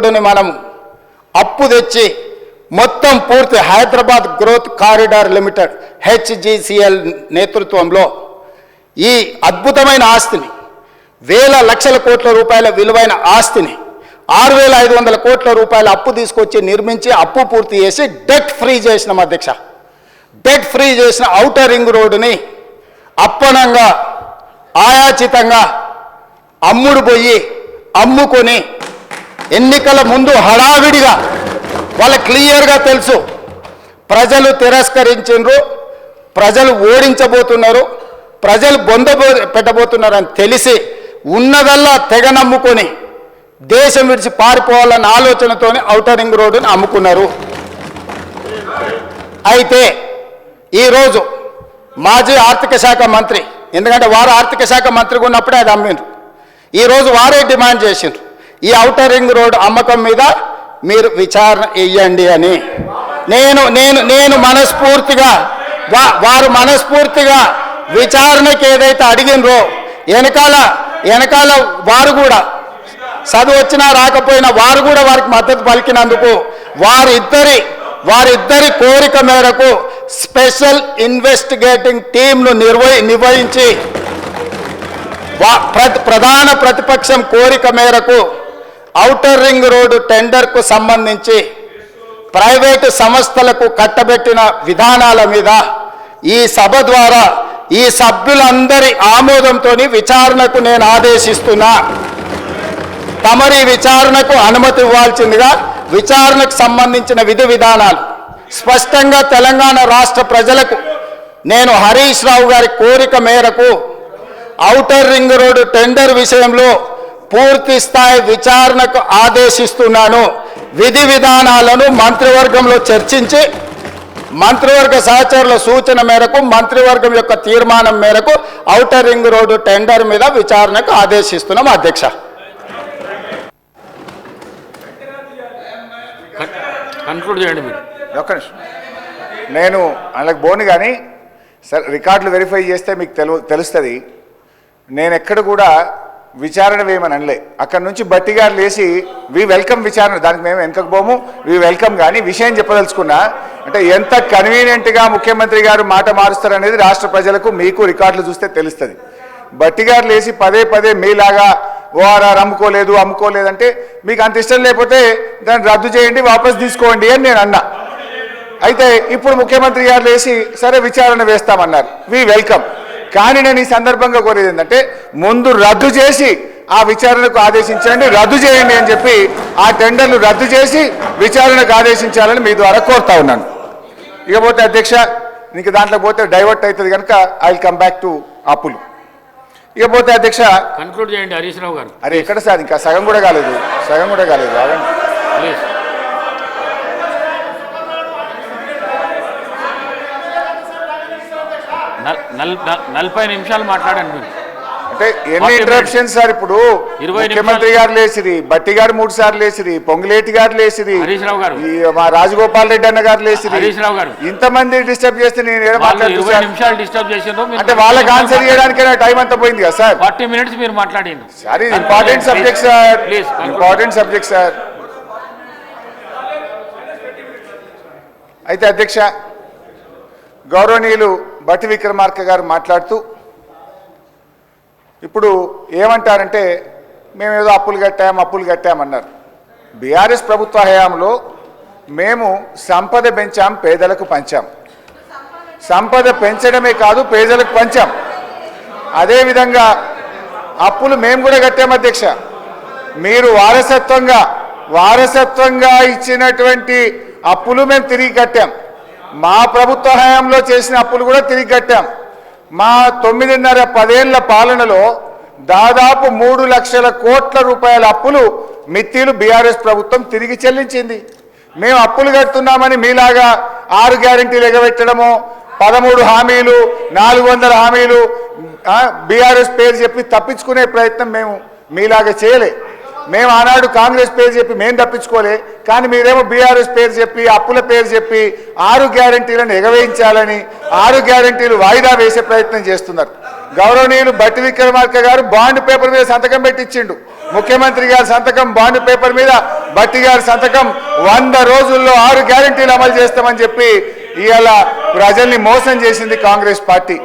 రోడ్డుని మనం అప్పు తెచ్చి మొత్తం పూర్తి Hyderabad growth corridor limited HGCL నేతృత్వంలో ఈ అద్భుతమైన ఆస్తిని వేల లక్షల కోట్ల రూపాయల విలువైన ఆస్తిని 6,500 కోట్ల రూపాయల అప్పు తీసుకొచ్చి నిర్మించి అప్పు పూర్తి చేసి డెట్ ఫ్రీ చేసినాం అధ్యక్ష. డెట్ ఫ్రీ చేసిన ఔటర్ రింగ్ రోడ్డుని అప్పనంగా ఆయాచితంగా అమ్ముకొని ఎన్నికల ముందు హడావిడిగా వాళ్ళకి క్లియర్గా తెలుసు ప్రజలు తిరస్కరించారు, ప్రజలు ఓడించబోతున్నారు, ప్రజలు పెట్టబోతున్నారు అని తెలిసి ఉన్నదల్లా తెగ నమ్ముకొని దేశం విడిచి పారిపోవాలన్న ఆలోచనతోనే ఔటర్ రింగ్ రోడ్డుని అమ్ముకున్నారు. అయితే ఈరోజు మాజీ ఆర్థిక శాఖ మంత్రి, ఎందుకంటే వారు ఆర్థిక శాఖ మంత్రిగా ఉన్నప్పుడే అది అమ్మిండ్రు, ఈరోజు వారే డిమాండ్ చేసిండ్రు ఈ ఔటర్ రింగ్ రోడ్ అమ్మకం మీద మీరు విచారణ వేయండి అని. నేను మనస్ఫూర్తిగా వారు మనస్ఫూర్తిగా విచారణకి ఏదైతే అడిగినరో వెనకాల వారు కూడా చదువు వచ్చినా రాకపోయినా వారు కూడా వారికి మద్దతు పలికినందుకు వారిద్దరి కోరిక మేరకు స్పెషల్ ఇన్వెస్టిగేటింగ్ టీంను నిర్వహించి ప్రధాన ప్రతిపక్షం కోరిక మేరకు ఔటర్ రింగ్ రోడ్డు టెండర్కు సంబంధించి ప్రైవేటు సంస్థలకు కట్టబెట్టిన విధానాల మీద ఈ సభ ద్వారా ఈ సభ్యులందరి ఆమోదంతో విచారణకు నేను ఆదేశిస్తున్నా. తమరి విచారణకు అనుమతి ఇవ్వాల్సిందిగా విచారణకు సంబంధించిన విధి విధానాలు స్పష్టంగా తెలంగాణ రాష్ట్ర ప్రజలకు నేను హరీష్ రావు గారి కోరిక మేరకు ఔటర్ రింగ్ రోడ్డు టెండర్ విషయంలో పూర్తి స్థాయి విచారణకు ఆదేశిస్తున్నాను. విధి విధానాలను మంత్రివర్గంలో చర్చించి మంత్రివర్గ సహచరుల సూచన మేరకు మంత్రివర్గం యొక్క తీర్మానం మేరకు ఔటర్ రింగ్ రోడ్డు టెండర్ మీద విచారణకు ఆదేశిస్తున్నాం అధ్యక్ష. కన్క్లూడ్ చేయండి మీరు. ఒక్క నిమిషం, నేను అందులోకి పోను కానీ సార్ రికార్డులు వెరిఫై చేస్తే మీకు తెలుస్తుంది. నేను ఎక్కడ కూడా విచారణ వేయమని అనలే. అక్కడి నుంచి బట్టి గారు లేచి వి వెల్కమ్ విచారణ, దానికి మేము వెనకకు పోము, వి వెల్కమ్. కానీ విషయం చెప్పదలుచుకున్నా అంటే ఎంత కన్వీనియంట్గా ముఖ్యమంత్రి గారు మాట మారుస్తారనేది రాష్ట్ర ప్రజలకు మీకు రికార్డులు చూస్తే తెలుస్తుంది. బట్టి గారు లేచి పదే మీలాగా ఓఆర్ఆర్ అమ్ముకోలేదంటే మీకు అంత ఇష్టం లేకపోతే దాన్ని రద్దు చేయండి, వాపస్ తీసుకోండి అని నేను అన్నా. అయితే ఇప్పుడు ముఖ్యమంత్రి గారు లేచి సరే విచారణ వేస్తామన్నారు, వి వెల్కమ్. కానీ నేను ఈ సందర్భంగా కోరేది ఏంటంటే ముందు రద్దు చేసి ఆ విచారణకు ఆదేశించండి, రద్దు చేయండి అని చెప్పి ఆ టెండర్లు రద్దు చేసి విచారణకు ఆదేశించాలని మీ ద్వారా కోరుతా ఉన్నాను. ఇకపోతే అధ్యక్ష నీకు దాంట్లో పోతే డైవర్ట్ అవుతుంది కనుక I will come back to అప్పులు. ఇకపోతే అధ్యక్ష కన్క్లూడ్ చేయండి హరీష్ రావు గారు. అరే ఎక్కడ సార్, ఇంకా సగం కూడా కాలేదు. ప్లీజ్. నలభై నిమిషాలు మాట్లాడండి మీరు. అంటే ఎన్ని ఇంటరప్షన్స్ సార్? ఇప్పుడు ముఖ్యమంత్రి గారు లేచిరి, బట్టి గారు 3 సార్లు లేచిరి, పొంగులేటి గారు లేచిరి, మా రాజగోపాల్ రెడ్డి అన్న గారు లేచిరి, ఇంతమంది డిస్టర్బ్ చేస్తే నేను అంటే వాళ్ళకి ఆన్సర్ చేయడానికి టైం అంతా పోయింది కదా సార్. 40 minutes మీరు మాట్లాడింది సార్. ఇది important subject sir, important subject sir. అయితే అధ్యక్ష గౌరవనీయులు బట్టి విక్రమార్క గారు మాట్లాడుతూ ఇప్పుడు ఏమంటారంటే మేమేదో అప్పులు కట్టామన్నారు. బీఆర్ఎస్ ప్రభుత్వ హయాంలో మేము సంపద పెంచాం, పేదలకు పంచాం. సంపద పెంచడమే కాదు పేదలకు పంచాం. అదేవిధంగా అప్పులు మేము కూడా కట్టాం అధ్యక్ష. మీరు వారసత్వంగా ఇచ్చినటువంటి అప్పులు మేము తిరిగి కట్టాం. మా ప్రభుత్వ హయాంలో చేసిన అప్పులు కూడా తిరిగి కట్టాం. మా 9.5-10 ఏళ్ల పాలనలో దాదాపు 3 లక్షల కోట్ల రూపాయల అప్పులు మిత్తిలు బీఆర్ఎస్ ప్రభుత్వం తిరిగి చెల్లించింది. మేము అప్పులు కడుతున్నామని మీలాగా 6 గ్యారెంటీలు ఎగబెట్టడమో 13 హామీలు 400 హామీలు బీఆర్ఎస్ పేరు చెప్పి తప్పించుకునే ప్రయత్నం మేము మీలాగా చేయలే. మేము ఆనాడు కాంగ్రెస్ పేరు చెప్పి మేము తప్పించుకోలే. కానీ మీరేమో బీఆర్ఎస్ పేరు చెప్పి అప్పుల పేరు చెప్పి 6 గ్యారెంటీలను ఎగవేయించాలని 6 గ్యారెంటీలు వాయిదా వేసే ప్రయత్నం చేస్తున్నారు. గౌరవనీయులు బట్టి విక్రమార్క గారు బాండ్ పేపర్ మీద సంతకం పెట్టించిండు. ముఖ్యమంత్రి గారి సంతకం బాండ్ పేపర్ మీద భట్టి గారి సంతకం 100 రోజుల్లో 6 గ్యారెంటీలు అమలు చేస్తామని చెప్పి ఇవాళ ప్రజల్ని మోసం చేసింది కాంగ్రెస్ పార్టీ.